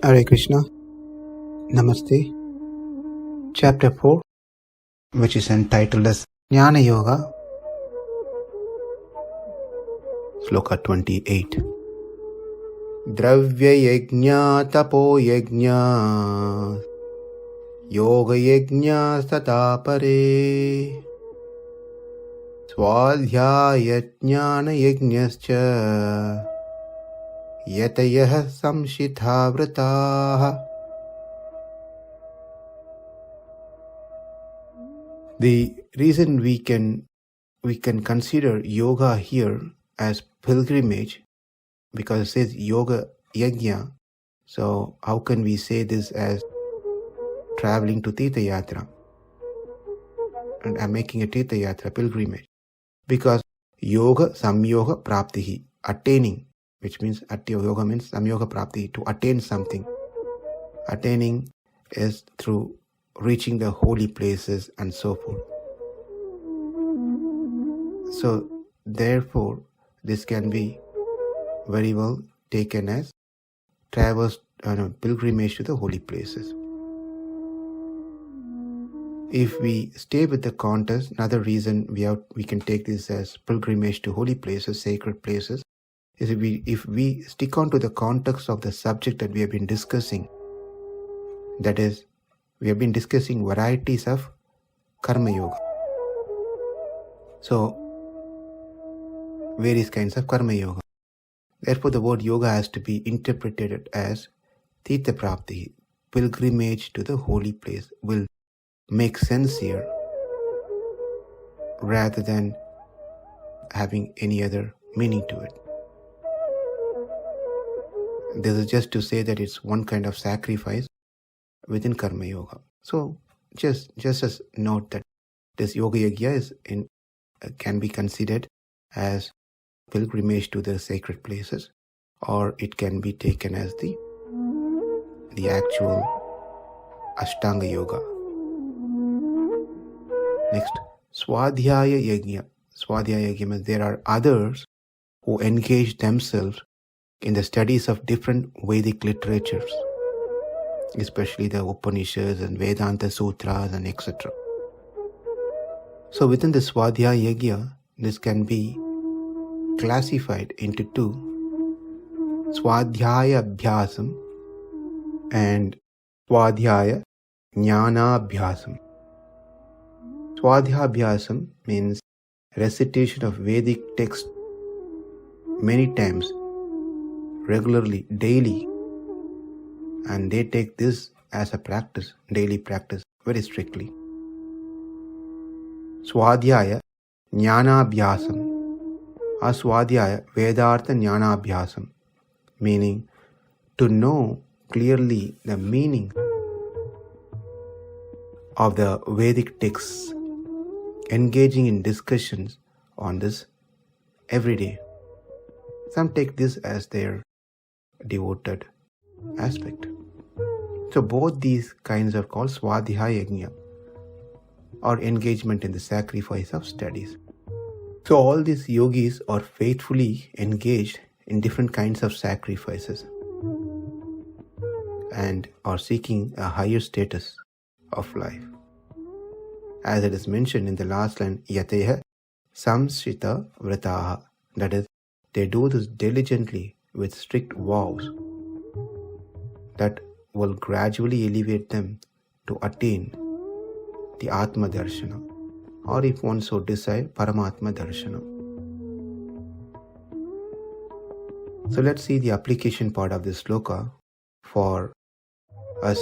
Hare Krishna. Namaste. Chapter 4, which is entitled as Jnana Yoga. Sloka 28. Dravya-yajñā tapo-yajñās yoga-yajñās tathāpare svādhyāya-jñāna-yajñāscha yatayaḥ saṁśita-vratāḥ. The reason we can consider yoga here as pilgrimage, because it says yoga-yajñā, so how can we say this as traveling to Tirtha-yatra? And I'm making a Tirtha-yatra pilgrimage. Because yoga samyoga praptihi, attaining, which means yoga means samyoga praptihi, to attain something. Attaining is through reaching the holy places and so forth. So therefore, this can be very well taken as pilgrimage to the holy places. If we stay with the context, another reason we can take this as pilgrimage to holy places, sacred places, is if we stick on to the context of the subject that we have been discussing. That is, we have been discussing varieties of karma yoga. So, various kinds of karma yoga. Therefore, the word yoga has to be interpreted as tirtha prapti, pilgrimage to the holy place, will make sense here rather than having any other meaning to it. This is just to say that it's one kind of sacrifice within karma yoga. So just as note that this yoga-yajñā can be considered as pilgrimage to the sacred places, or it can be taken as the actual Ashtanga yoga. Next, svādhyāya-yajñā. Svādhyāya-yajñā means there are others who engage themselves in the studies of different Vedic literatures, especially the Upanishads and Vedanta Sutras and etc. So within the svādhyāya-yajñā, this can be classified into two: svādhyāya-abhyāsam and svādhyāya-jñāna-abhyāsam. Svādhyāya-abhyāsam means recitation of Vedic text many times, regularly, daily, and they take this as a practice, daily practice, very strictly. Svādhyāya-jñāna-abhyāsam or svādhyāya-vedartha-jñāna-abhyāsam, meaning to know clearly the meaning of the Vedic texts, engaging in discussions on this every day. Some take this as their devoted aspect. So both these kinds are called svādhyāya-yajñā, or engagement in the sacrifice of studies. So all these yogis are faithfully engaged in different kinds of sacrifices and are seeking a higher status of life. As it is mentioned in the last line, yatayaḥ saṁśita-vratāḥ, that is, they do this diligently with strict vows that will gradually elevate them to attain the Atma Darshana, or if one so desire, Paramatma Darshana. So let's see the application part of this sloka for us,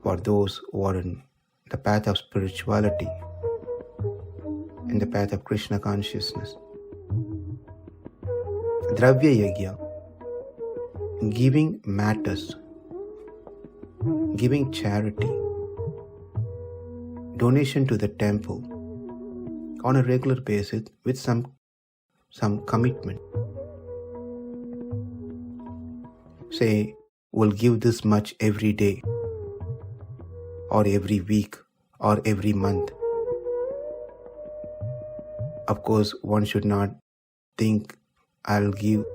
for those who are in the path of spirituality, in the path of Krishna consciousness. Dravya-yajñā, giving matters, giving charity, donation to the temple on a regular basis with some commitment. Say, we'll give this much every day, or every week, or every month. Of course, one should not think I'll give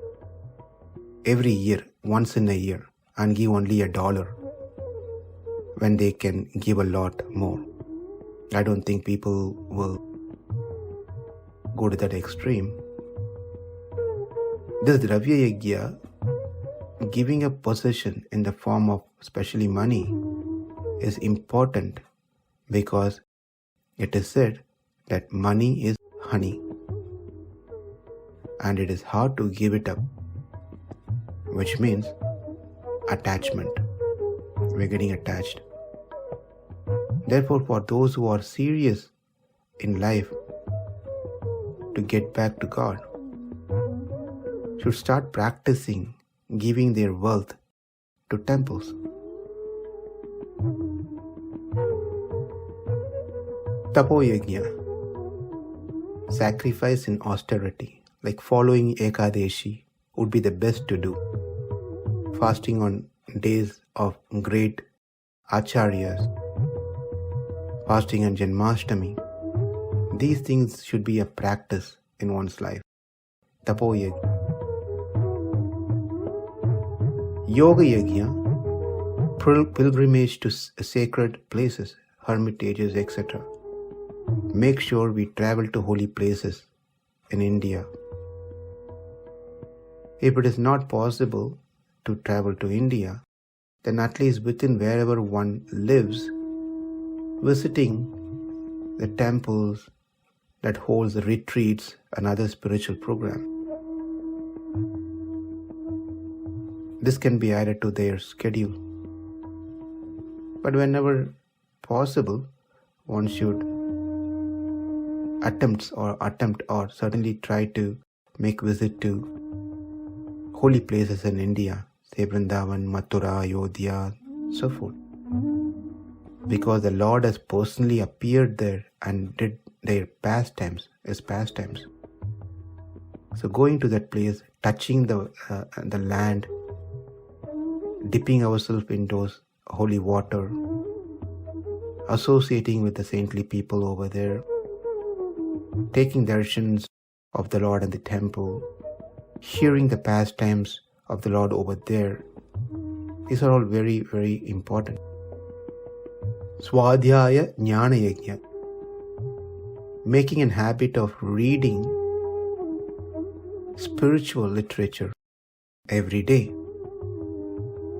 every year once in a year and give only $1 when they can give a lot more. I don't think people will go to that extreme. This dravya-yajñā, giving a possession in the form of especially money, is important because it is said that money is honey and it is hard to give it up, which means attachment. We're getting attached. Therefore, for those who are serious in life to get back to God, should start practicing giving their wealth to temples. Tapo-yajñā, sacrifice in austerity, like following Ekadashi, would be the best to do. Fasting on days of great acharyas, fasting on Janmashtami. These things should be a practice in one's life. Tapo-yajñā. Yoga-yajñā, pilgrimage to sacred places, hermitages, etc. Make sure we travel to holy places in India. If it is not possible to travel to India, then at least within wherever one lives, visiting the temples that holds the retreats and other spiritual programs. This can be added to their schedule. But whenever possible, one should attempt or certainly try to make visit to holy places in India, say Vrindavan, Mathura, Ayodhya, so forth. Because the Lord has personally appeared there and did their pastimes, his pastimes. So going to that place, touching the land, dipping ourselves in those holy water, associating with the saintly people over there, taking darshans of the Lord in the temple, hearing the pastimes of the Lord over there. These are all very, very important. Svādhyāya-jñāna-yajñāś, making a habit of reading spiritual literature every day,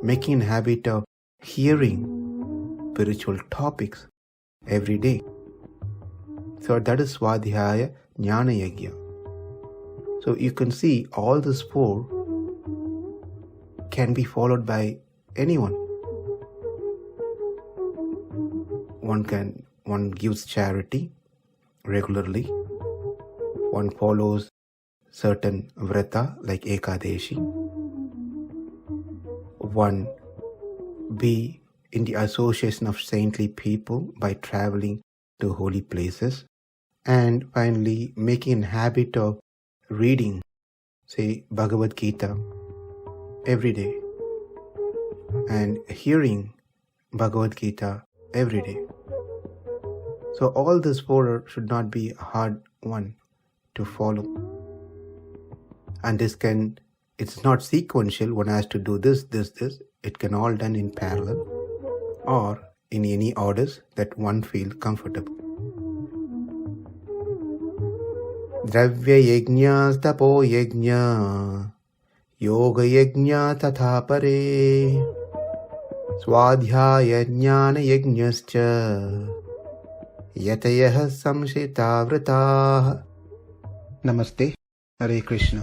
making a habit of hearing spiritual topics every day. So that is svādhyāya-jñāna-yajñā. So you can see all these four can be followed by anyone. One gives charity regularly. One follows certain vrata like Ekadashi. One be in the association of saintly people by traveling to holy places. And finally, making a habit of reading, say, Bhagavad Gita every day and hearing Bhagavad Gita every day. So all these four should not be a hard one to follow. And it's not sequential, one has to do this. It can all done in parallel or in any orders that one feels comfortable. Dravya-yajñās, tapo-yajñā, yoga-yajñā tathāpare, svādhyāya-jñāna-yajñāscha, yatayaḥ saṁśita-vratāḥ. Namaste. Hare Krishna.